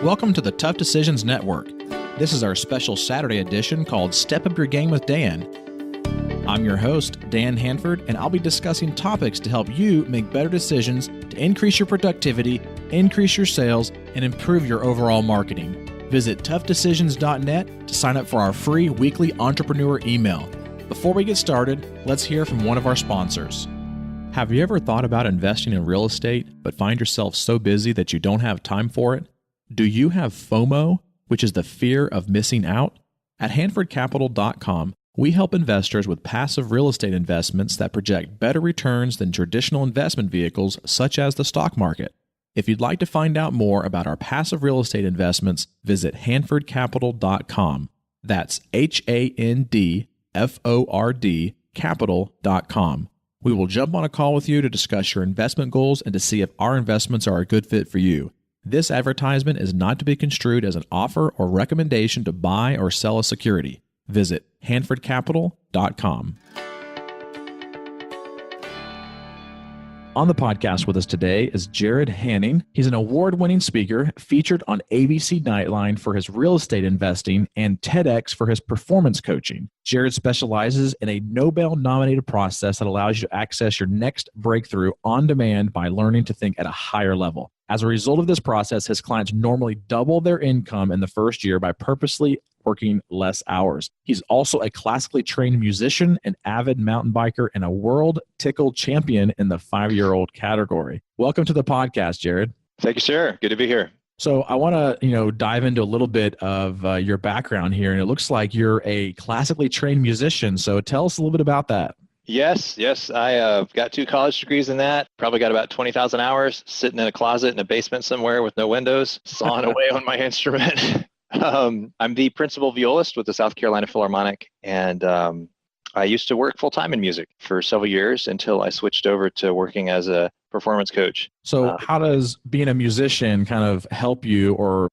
Welcome to the Tough Decisions Network. This is our special Saturday edition called Step Up Your Game with Dan. I'm your host, Dan Hanford, and I'll be discussing topics to help you make better decisions to increase your productivity, increase your sales, and improve your overall marketing. Visit toughdecisions.net to sign up for our free weekly entrepreneur email. Before we get started, let's hear from one of our sponsors. Have you ever thought about investing in real estate, but find yourself so busy that you don't have time for it? Do you have FOMO, which is the fear of missing out? At HanfordCapital.com, we help investors with passive real estate investments that project better returns than traditional investment vehicles such as the stock market. If you'd like to find out more about our passive real estate investments, visit HanfordCapital.com. That's HANDFORD Capital.com. We will jump on a call with you to discuss your investment goals and to see if our investments are a good fit for you. This advertisement is not to be construed as an offer or recommendation to buy or sell a security. Visit HanfordCapital.com. On the podcast with us today is Jarrod Haning. He's an award-winning speaker featured on ABC Nightline for his real estate investing and TEDx for his performance coaching. Jarrod specializes in a Nobel-nominated process that allows you to access your next breakthrough on demand by learning to think at a higher level. As a result of this process, his clients normally double their income in the first year by purposely working less hours. He's also a classically trained musician, an avid mountain biker, and a world tickle champion in the 5-year-old category. Welcome to the podcast, Jarrod. Thank you, sir. Good to be here. So I want to, dive into a little bit of your background here, and it looks like you're a classically trained musician. So tell us a little bit about that. Yes. I got 2 college degrees in that. Probably got about 20,000 hours sitting in a closet in a basement somewhere with no windows, sawing away on my instrument. I'm the principal violist with the South Carolina Philharmonic, and I used to work full-time in music for several years until I switched over to working as a performance coach. So how does being a musician kind of help you, or,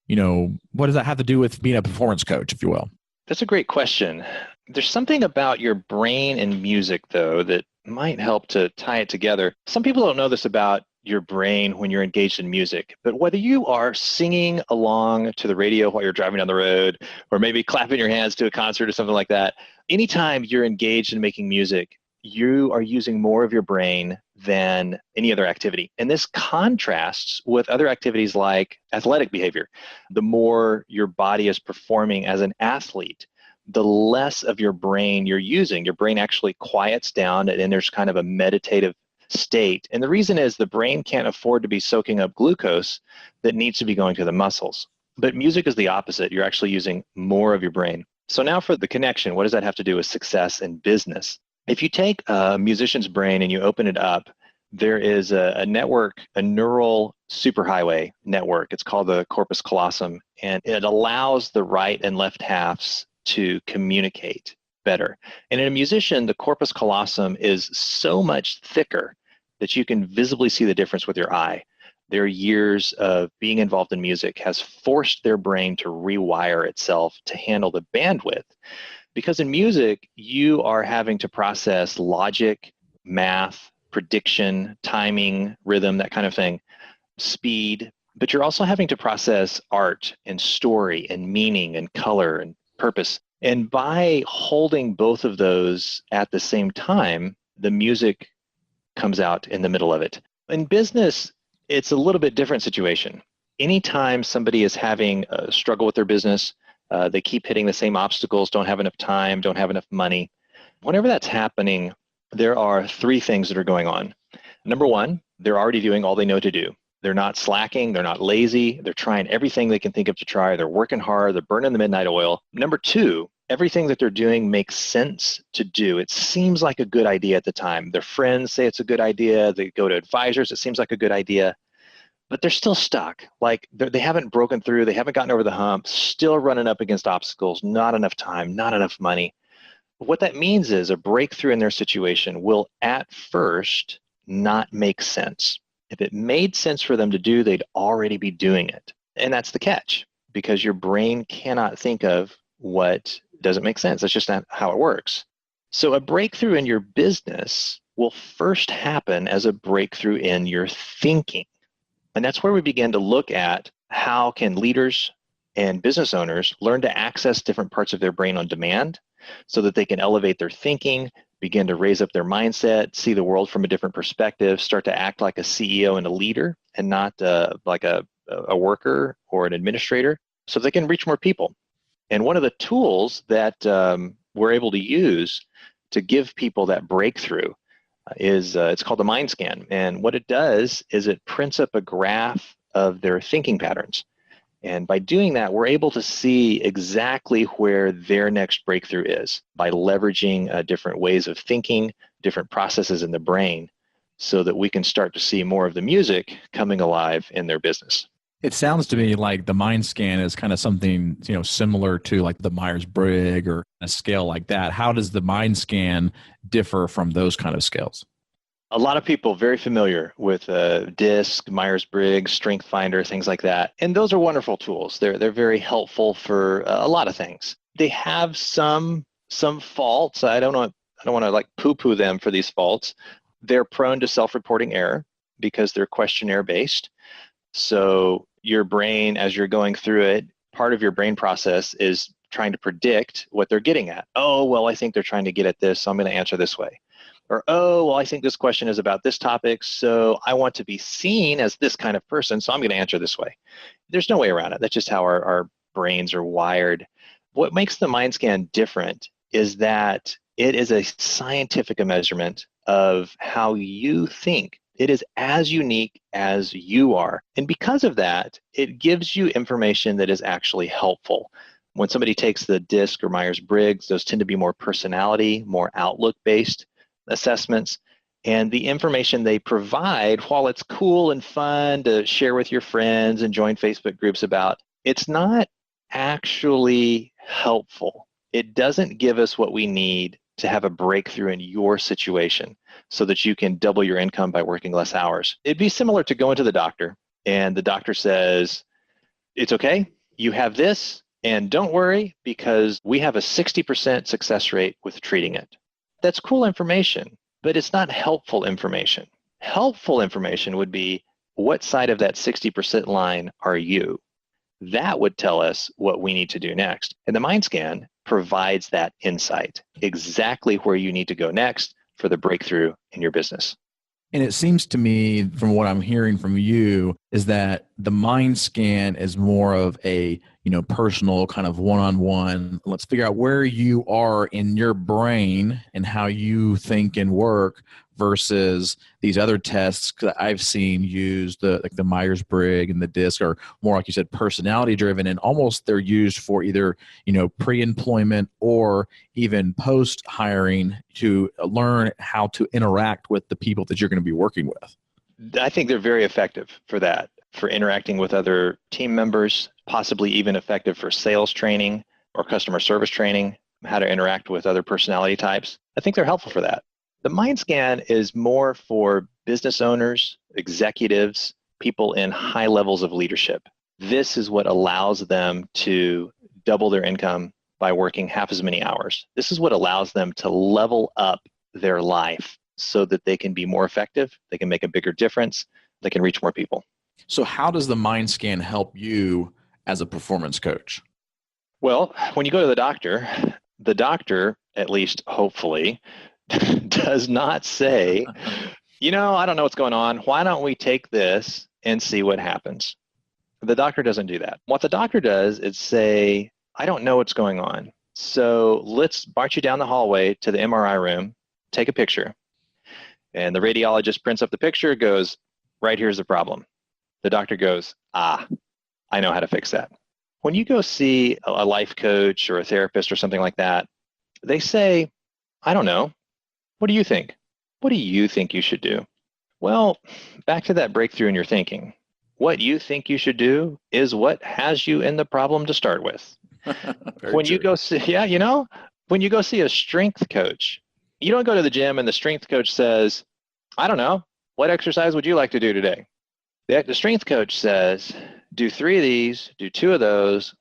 what does that have to do with being a performance coach, if you will? That's a great question. There's something about your brain and music, though, that might help to tie it together. Some people don't know this about your brain when you're engaged in music, but whether you are singing along to the radio while you're driving down the road, or maybe clapping your hands to a concert or something like that, anytime you're engaged in making music, you are using more of your brain than any other activity. And this contrasts with other activities like athletic behavior. The more your body is performing as an athlete, the less of your brain you're using. Your brain actually quiets down, and then there's kind of a meditative state. And the reason is the brain can't afford to be soaking up glucose that needs to be going to the muscles. But music is the opposite. You're actually using more of your brain. So now for the connection, what does that have to do with success in business? If you take a musician's brain and you open it up, there is a network, a neural superhighway network. It's called the corpus callosum, and it allows the right and left halves to communicate better. And in a musician, the corpus callosum is so much thicker that you can visibly see the difference with your eye. Their years of being involved in music has forced their brain to rewire itself to handle the bandwidth. Because in music, you are having to process logic, math, prediction, timing, rhythm, that kind of thing, speed, but you're also having to process art and story and meaning and color and purpose. And by holding both of those at the same time, the music comes out in the middle of it. In business, it's a little bit different situation. Anytime somebody is having a struggle with their business, they keep hitting the same obstacles, don't have enough time, don't have enough money. Whenever that's happening, there are 3 things that are going on. Number 1, they're already doing all they know to do. They're not slacking, they're not lazy, they're trying everything they can think of to try, they're working hard, they're burning the midnight oil. Number 2, everything that they're doing makes sense to do. It seems like a good idea at the time. Their friends say it's a good idea, they go to advisors, it seems like a good idea, but they're still stuck. Like they haven't broken through, they haven't gotten over the hump, still running up against obstacles, not enough time, not enough money. What that means is a breakthrough in their situation will at first not make sense. If it made sense for them to do, they'd already be doing it. And that's the catch, because your brain cannot think of what doesn't make sense. That's just not how it works. So a breakthrough in your business will first happen as a breakthrough in your thinking. And that's where we begin to look at how can leaders and business owners learn to access different parts of their brain on demand so that they can elevate their thinking, begin to raise up their mindset, see the world from a different perspective, start to act like a CEO and a leader and not like a worker or an administrator, so they can reach more people. And one of the tools that we're able to use to give people that breakthrough is it's called the mind scan. And what it does is it prints up a graph of their thinking patterns. And by doing that, we're able to see exactly where their next breakthrough is by leveraging different ways of thinking, different processes in the brain, so that we can start to see more of the music coming alive in their business. It sounds to me like the mind scan is kind of something, similar to like the Myers-Briggs or a scale like that. How does the mind scan differ from those kind of scales? A lot of people very familiar with DISC, Myers-Briggs, Strength Finder, things like that. And those are wonderful tools. They're very helpful for a lot of things. They have some faults. I don't want to like poo-poo them for these faults. They're prone to self-reporting error because they're questionnaire based. So your brain, as you're going through it, part of your brain process is trying to predict what they're getting at. Oh, well, I think they're trying to get at this, so I'm going to answer this way. Or, oh, well, I think this question is about this topic, so I want to be seen as this kind of person, so I'm going to answer this way. There's no way around it. That's just how our brains are wired. What makes the mind scan different is that it is a scientific measurement of how you think. It is as unique as you are. And because of that, it gives you information that is actually helpful. When somebody takes the DISC or Myers-Briggs, those tend to be more personality, more outlook-based assessments. And the information they provide, while it's cool and fun to share with your friends and join Facebook groups about, it's not actually helpful. It doesn't give us what we need to have a breakthrough in your situation so that you can double your income by working less hours. It'd be similar to going to the doctor and the doctor says, it's okay, you have this, and don't worry because we have a 60% success rate with treating it. That's cool information, but it's not helpful information. Helpful information would be, what side of that 60% line are you? That would tell us what we need to do next. And the mind scan provides that insight, exactly where you need to go next for the breakthrough in your business. And it seems to me, from what I'm hearing from you, is that the mind scan is more of a, personal kind of one-on-one. Let's figure out where you are in your brain and how you think and work versus these other tests that I've seen used, like the Myers-Briggs and the DISC, are more, like you said, personality-driven, and almost they're used for either, pre-employment or even post-hiring to learn how to interact with the people that you're going to be working with. I think they're very effective for that, for interacting with other team members, possibly even effective for sales training or customer service training, how to interact with other personality types. I think they're helpful for that. The mind scan is more for business owners, executives, people in high levels of leadership. This is what allows them to double their income by working half as many hours. This is what allows them to level up their life so that they can be more effective, they can make a bigger difference, they can reach more people. So how does the mind scan help you as a performance coach? Well, when you go to the doctor, at least hopefully, does not say, I don't know what's going on. Why don't we take this and see what happens? The doctor doesn't do that. What the doctor does is say, I don't know what's going on. So let's march you down the hallway to the MRI room, take a picture. And the radiologist prints up the picture, goes, right here's the problem. The doctor goes, I know how to fix that. When you go see a life coach or a therapist or something like that, they say, I don't know. What do you think? What do you think you should do? Well, back to that breakthrough in your thinking. What you think you should do is what has you in the problem to start with. When you go see, when you go see a strength coach, you don't go to the gym and the strength coach says, I don't know, what exercise would you like to do today? The strength coach says, do 3 of these, do 2 of those,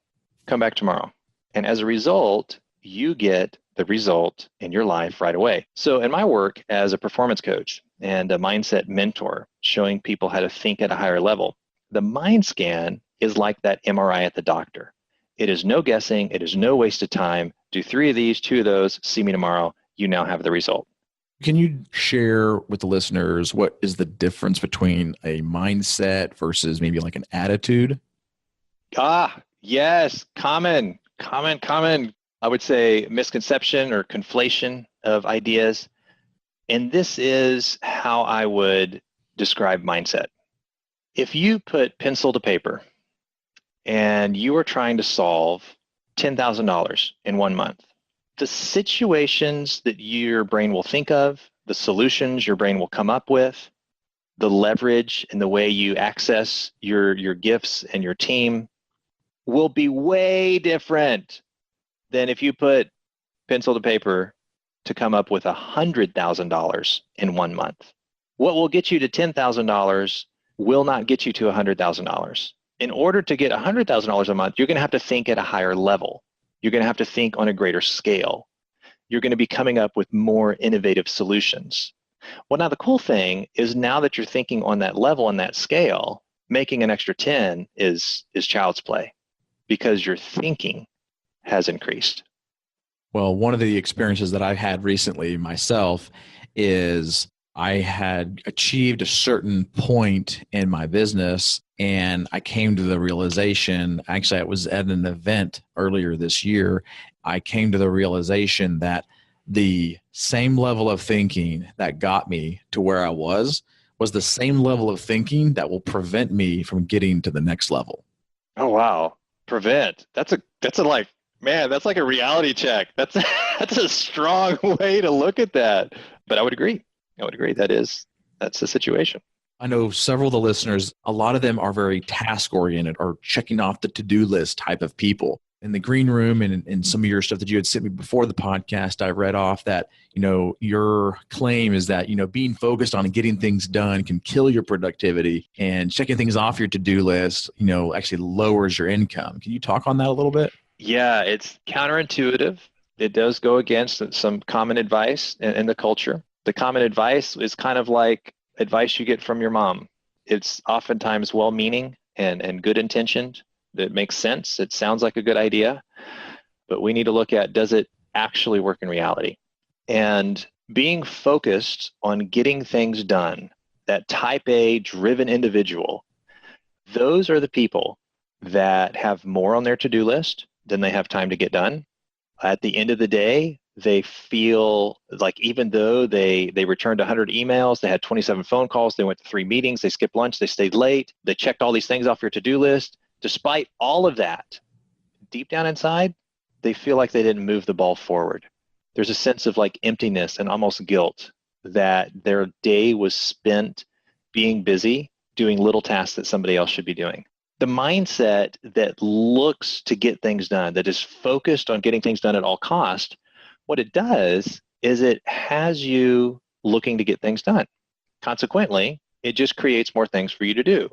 come back tomorrow. And as a result, you get the result in your life right away. So in my work as a performance coach and a mindset mentor, showing people how to think at a higher level, the mind scan is like that MRI at the doctor. It is no guessing. It is no waste of time. Do 3 of these, 2 of those, see me tomorrow. You now have the result. Can you share with the listeners what is the difference between a mindset versus maybe like an attitude? Yes. Common. I would say misconception or conflation of ideas. And this is how I would describe mindset. If you put pencil to paper and you are trying to solve $10,000 in 1 month, the situations that your brain will think of, the solutions your brain will come up with, the leverage and the way you access your gifts and your team will be way different than if you put pencil to paper to come up with $100,000 in 1 month. What will get you to $10,000 will not get you to $100,000. In order to get $100,000 a month, you're going to have to think at a higher level. You're going to have to think on a greater scale. You're going to be coming up with more innovative solutions. Well, now the cool thing is now that you're thinking on that level and that scale, making an extra 10 is child's play because your thinking has increased. Well, one of the experiences that I've had recently myself is I had achieved a certain point in my business, and I came to the realization, actually I was at an event earlier this year, I came to the realization that the same level of thinking that got me to where I was the same level of thinking that will prevent me from getting to the next level. Oh, wow. Prevent. That's like, man, that's like a reality check. That's a strong way to look at that. But I would agree. That's the situation. I know several of the listeners, a lot of them are very task oriented or checking off the to-do list type of people. In the green room and in some of your stuff that you had sent me before the podcast, I read off that, your claim is that, being focused on getting things done can kill your productivity, and checking things off your to-do list, actually lowers your income. Can you talk on that a little bit? Yeah, it's counterintuitive. It does go against some common advice in the culture. The common advice is kind of like advice you get from your mom. It's oftentimes well-meaning and good intentioned. That makes sense. It sounds like a good idea, but we need to look at, does it actually work in reality? And being focused on getting things done, that type A driven individual, those are the people that have more on their to-do list than they have time to get done. At the end of the day, they feel like even though they returned 100 emails, they had 27 phone calls, they went to 3 meetings, they skipped lunch, they stayed late, they checked all these things off your to-do list. Despite all of that, deep down inside, they feel like they didn't move the ball forward. There's a sense of like emptiness and almost guilt that their day was spent being busy, doing little tasks that somebody else should be doing. The mindset that looks to get things done, that is focused on getting things done at all cost, what it does is it has you looking to get things done. Consequently, it just creates more things for you to do.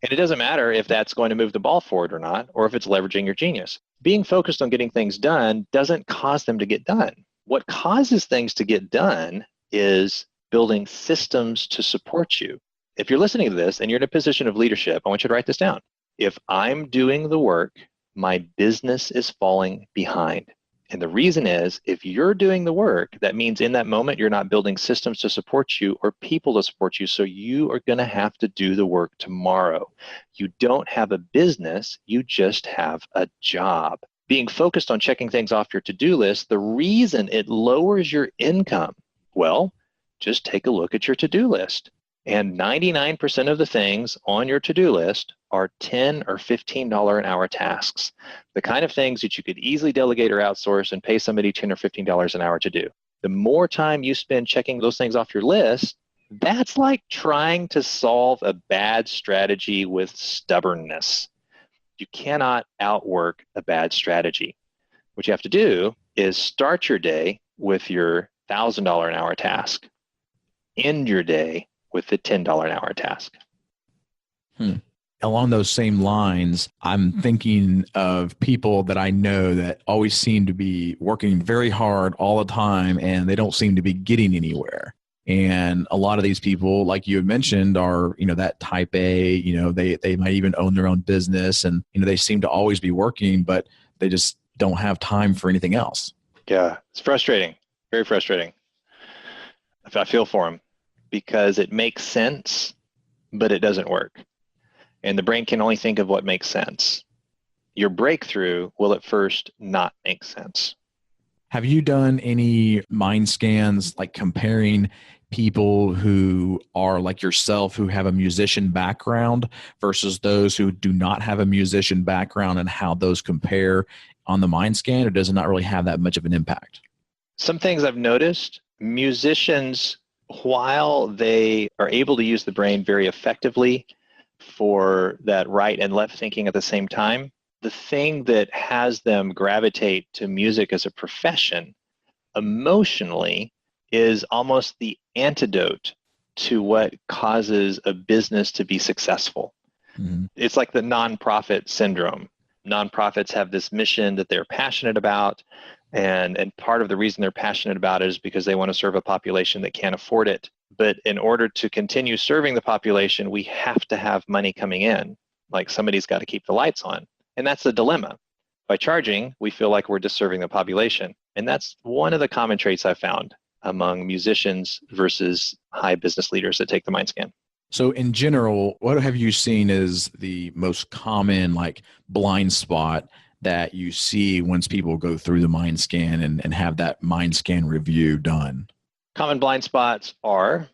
And it doesn't matter if that's going to move the ball forward or not, or if it's leveraging your genius. Being focused on getting things done doesn't cause them to get done. What causes things to get done is building systems to support you. If you're listening to this and you're in a position of leadership, I want you to write this down. If I'm doing the work, my business is falling behind. And the reason is, if you're doing the work, that means in that moment, you're not building systems to support you or people to support you. So you are going to have to do the work tomorrow. You don't have a business, you just have a job. Being focused on checking things off your to-do list, the reason it lowers your income, well, just take a look at your to-do list. And 99% of the things on your to-do list are $10 or $15 an hour tasks. The kind of things that you could easily delegate or outsource and pay somebody $10 or $15 an hour to do. The more time you spend checking those things off your list, that's like trying to solve a bad strategy with stubbornness. You cannot outwork a bad strategy. What you have to do is start your day with your $1,000 an hour task. End your day with the $10 an hour task. Along those same lines, I'm thinking of people that I know that always seem to be working very hard all the time, and they don't seem to be getting anywhere. And a lot of these people, like you had mentioned, are, that type A, they might even own their own business, and, they seem to always be working, but they just don't have time for anything else. Yeah, it's frustrating, very frustrating. I feel for them because it makes sense, but it doesn't work. And the brain can only think of what makes sense. Your breakthrough will at first not make sense. Have you done any mind scans, like comparing people who are like yourself, who have a musician background versus those who do not have a musician background, and how those compare on the mind scan, or does it not really have that much of an impact? Some things I've noticed, musicians, while they are able to use the brain very effectively for that right and left thinking at the same time, the thing that has them gravitate to music as a profession emotionally is almost the antidote to what causes a business to be successful. Mm-hmm. It's like the nonprofit syndrome. Nonprofits have this mission that they're passionate about, and part of the reason they're passionate about it is because they want to serve a population that can't afford it. But in order to continue serving the population, we have to have money coming in. Like, somebody's got to keep the lights on. And that's the dilemma. By charging, we feel like we're just serving the population. And that's one of the common traits I've found among musicians versus high business leaders that take the mind scan. So in general, what have you seen is the most common blind spot that you see once people go through the mind scan and have that mind scan review done? Common blind spots are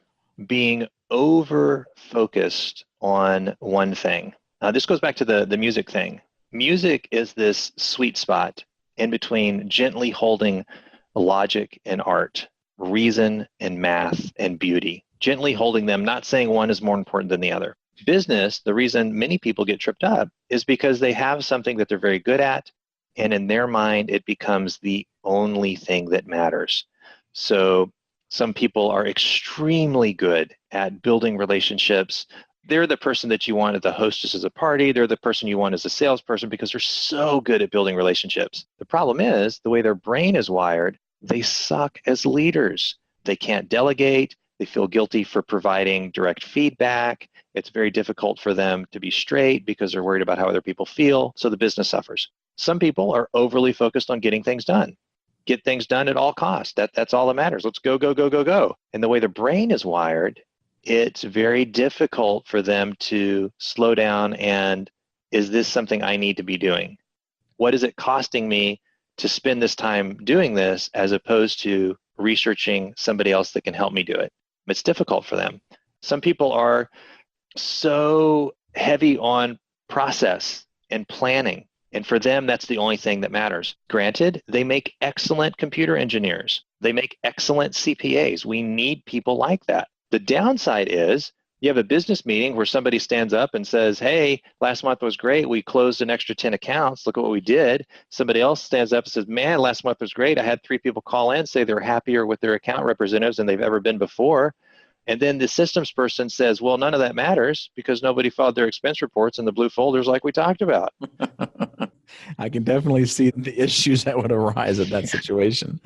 being over-focused on one thing. This goes back to the music thing. Music is this sweet spot in between gently holding logic and art, reason and math and beauty, gently holding them, not saying one is more important than the other. Business, the reason many people get tripped up is because they have something that they're very good at, and in their mind, it becomes the only thing that matters. So some people are extremely good at building relationships. They're the person that you want as the hostess of a party. They're the person you want as a salesperson because they're so good at building relationships. The problem is the way their brain is wired, they suck as leaders. They can't delegate. They feel guilty for providing direct feedback. It's very difficult for them to be straight because they're worried about how other people feel. So the business suffers. Some people are overly focused on getting things done. Get things done at all costs. That's all that matters. Let's go, go, go, go, go. And the way the brain is wired, it's very difficult for them to slow down and, is this something I need to be doing? What is it costing me to spend this time doing this as opposed to researching somebody else that can help me do it? It's difficult for them. Some people are so heavy on process and planning, and for them, that's the only thing that matters. Granted, they make excellent computer engineers. They make excellent CPAs. We need people like that. The downside is you have a business meeting where somebody stands up and says, hey, last month was great. We closed an extra 10 accounts. Look at what we did. Somebody else stands up and says, man, last month was great. I had 3 people call in, say they're happier with their account representatives than they've ever been before. And then the systems person says, well, none of that matters because nobody filed their expense reports in the blue folders like we talked about. I can definitely see the issues that would arise at that situation.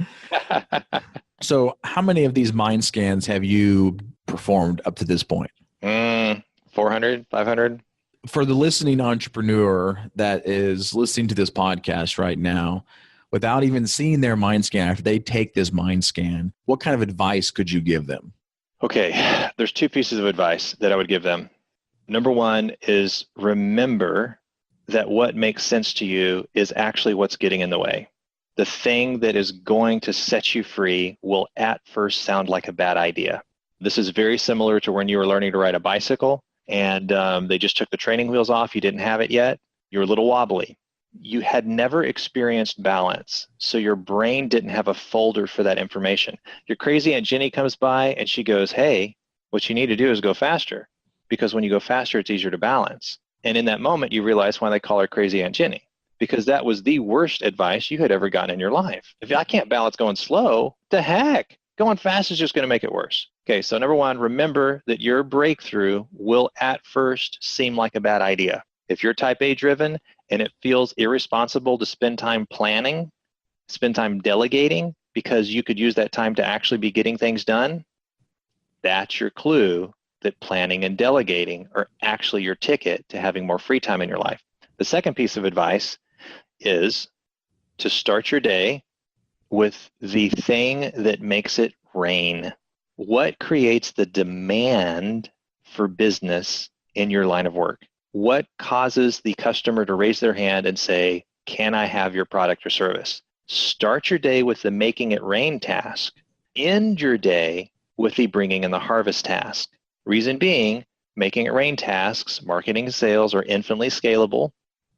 So how many of these mind scans have you performed up to this point? 400, 500. For the listening entrepreneur that is listening to this podcast right now, without even seeing their mind scan, after they take this mind scan, what kind of advice could you give them? Okay, there's 2 pieces of advice that I would give them. Number 1 is remember that what makes sense to you is actually what's getting in the way. The thing that is going to set you free will at first sound like a bad idea. This is very similar to when you were learning to ride a bicycle and they just took the training wheels off. You didn't have it yet. You were a little wobbly. You had never experienced balance, so your brain didn't have a folder for that information. Your crazy Aunt Jenny comes by and she goes, hey, what you need to do is go faster, because when you go faster, it's easier to balance. And in that moment, you realize why they call her crazy Aunt Jenny, because that was the worst advice you had ever gotten in your life. If I can't balance going slow, the heck? Going fast is just going to make it worse. Okay, so number 1, remember that your breakthrough will at first seem like a bad idea. If you're type A driven and it feels irresponsible to spend time planning, spend time delegating, because you could use that time to actually be getting things done, That's your clue that planning and delegating are actually your ticket to having more free time in your life. The second piece of advice is to start your day with the thing that makes it rain. What creates the demand for business in your line of work? What causes the customer to raise their hand and say, can I have your product or service? Start your day with the making it rain task. End your day with the bringing in the harvest task. Reason being, making it rain tasks, marketing and sales are infinitely scalable,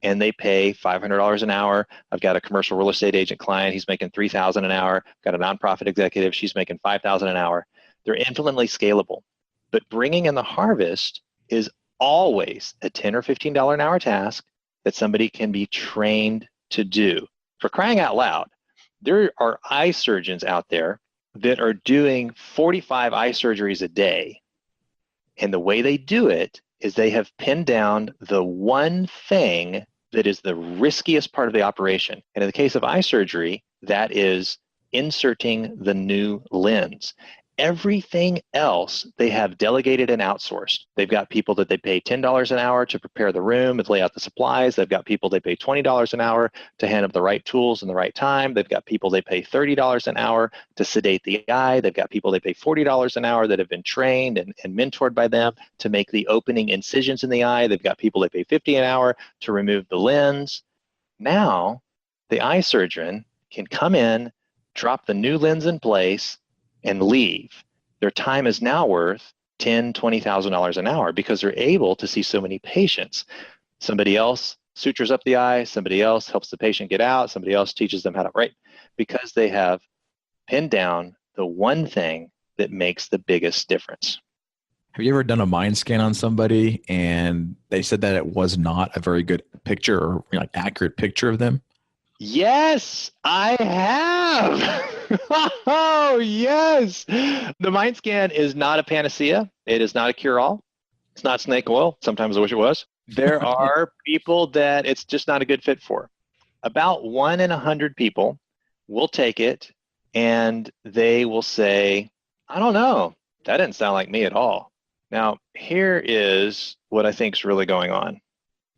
and they pay $500 an hour. I've got a commercial real estate agent client. He's making $3,000 an hour. Got a nonprofit executive. She's making $5,000 an hour. They're infinitely scalable. But bringing in the harvest is always a $10 or $15 an hour task that somebody can be trained to do. For crying out loud, there are eye surgeons out there that are doing 45 eye surgeries a day. And the way they do it is they have pinned down the one thing that is the riskiest part of the operation. And in the case of eye surgery, that is inserting the new lens. Everything else they have delegated and outsourced. They've got people that they pay $10 an hour to prepare the room and lay out the supplies. They've got people they pay $20 an hour to hand them the right tools in the right time. They've got people they pay $30 an hour to sedate the eye. They've got people they pay $40 an hour that have been trained and mentored by them to make the opening incisions in the eye. They've got people they pay $50 an hour to remove the lens. Now, the eye surgeon can come in, drop the new lens in place, and leave. Their time is now worth $10,000, $20,000 an hour because they're able to see so many patients. Somebody else sutures up the eye, somebody else helps the patient get out, somebody else teaches them how to write, because they have pinned down the one thing that makes the biggest difference. Have you ever done a mind scan on somebody and they said that it was not a very good picture or accurate picture of them? Yes, I have. Oh, yes. The mind scan is not a panacea. It is not a cure-all. It's not snake oil. Sometimes I wish it was. There are people that it's just not a good fit for. About 1 in 100 people will take it and they will say, I don't know. That didn't sound like me at all. Now, here is what I think is really going on.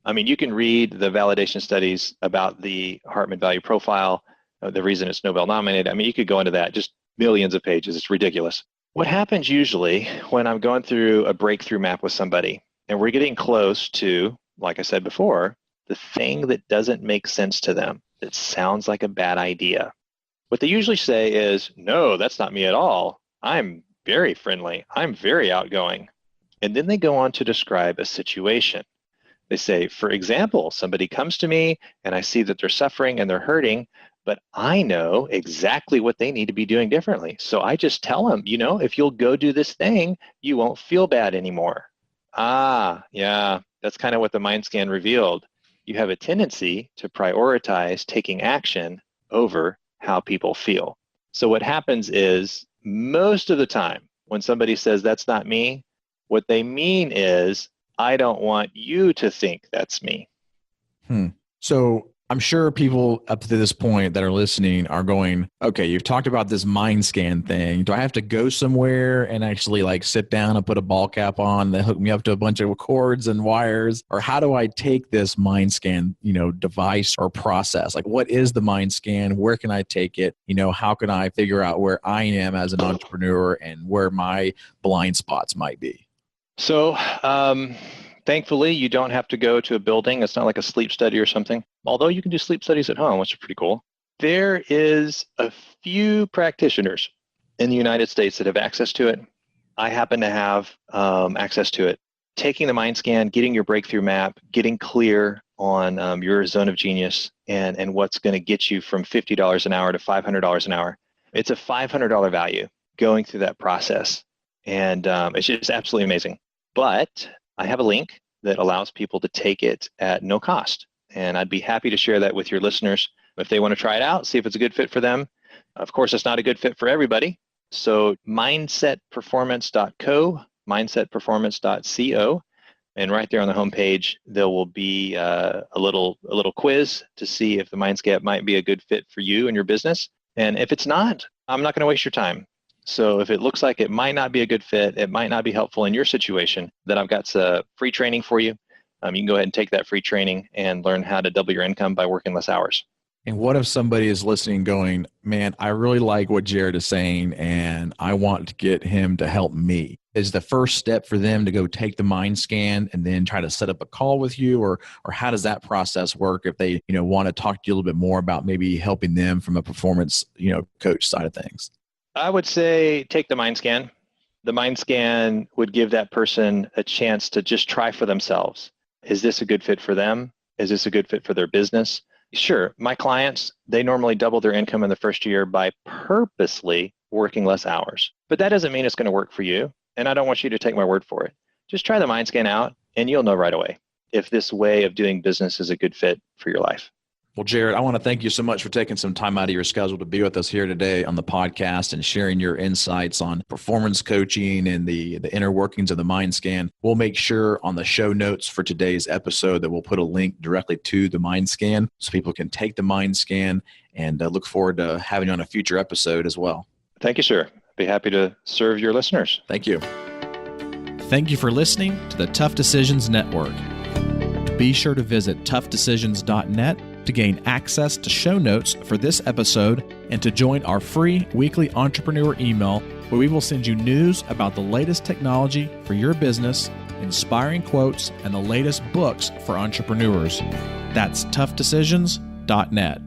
I mean, you can read the validation studies about the Hartman Value Profile, the reason it's Nobel nominated. I mean, you could go into that, just millions of pages. It's ridiculous. What happens usually when I'm going through a breakthrough map with somebody and we're getting close to, like I said before, the thing that doesn't make sense to them, that sounds like a bad idea. What they usually say is, no, that's not me at all. I'm very friendly. I'm very outgoing. And then they go on to describe a situation. They say, for example, somebody comes to me and I see that they're suffering and they're hurting, but I know exactly what they need to be doing differently. So I just tell them, if you'll go do this thing, you won't feel bad anymore. Yeah, that's kind of what the mind scan revealed. You have a tendency to prioritize taking action over how people feel. So what happens is most of the time when somebody says that's not me, what they mean is, I don't want you to think that's me. So I'm sure people up to this point that are listening are going, okay, you've talked about this mind scan thing. Do I have to go somewhere and actually sit down and put a ball cap on that hook me up to a bunch of cords and wires? Or how do I take this mind scan, device or process? What is the mind scan? Where can I take it? How can I figure out where I am as an entrepreneur and where my blind spots might be? So thankfully, you don't have to go to a building. It's not like a sleep study or something, although you can do sleep studies at home, which is pretty cool. There is a few practitioners in the United States that have access to it. I happen to have access to it. Taking the mind scan, getting your breakthrough map, getting clear on your zone of genius and what's going to get you from $50 an hour to $500 an hour. It's a $500 value going through that process. And it's just absolutely amazing. But I have a link that allows people to take it at no cost. And I'd be happy to share that with your listeners if they want to try it out, see if it's a good fit for them. Of course, it's not a good fit for everybody. So mindsetperformance.co, mindsetperformance.co. And right there on the homepage, there will be a little quiz to see if the MindScan might be a good fit for you and your business. And if it's not, I'm not going to waste your time. So if it looks like it might not be a good fit, it might not be helpful in your situation, then I've got some free training for you. You can go ahead and take that free training and learn how to double your income by working less hours. And what if somebody is listening going, man, I really like what Jarrod is saying and I want to get him to help me? Is the first step for them to go take the mind scan and then try to set up a call with you? Or how does that process work if they, want to talk to you a little bit more about maybe helping them from a performance, coach side of things? I would say take the mind scan. The mind scan would give that person a chance to just try for themselves. Is this a good fit for them? Is this a good fit for their business? Sure, my clients, they normally double their income in the first year by purposely working less hours. But that doesn't mean it's going to work for you. And I don't want you to take my word for it. Just try the mind scan out and you'll know right away if this way of doing business is a good fit for your life. Well, Jarrod, I want to thank you so much for taking some time out of your schedule to be with us here today on the podcast and sharing your insights on performance coaching and the inner workings of the mind scan. We'll make sure on the show notes for today's episode that we'll put a link directly to the mind scan so people can take the mind scan, and look forward to having you on a future episode as well. Thank you, sir. Be happy to serve your listeners. Thank you. Thank you for listening to the Tough Decisions Network. Be sure to visit toughdecisions.net to gain access to show notes for this episode and to join our free weekly entrepreneur email where we will send you news about the latest technology for your business, inspiring quotes, and the latest books for entrepreneurs. That's toughdecisions.net.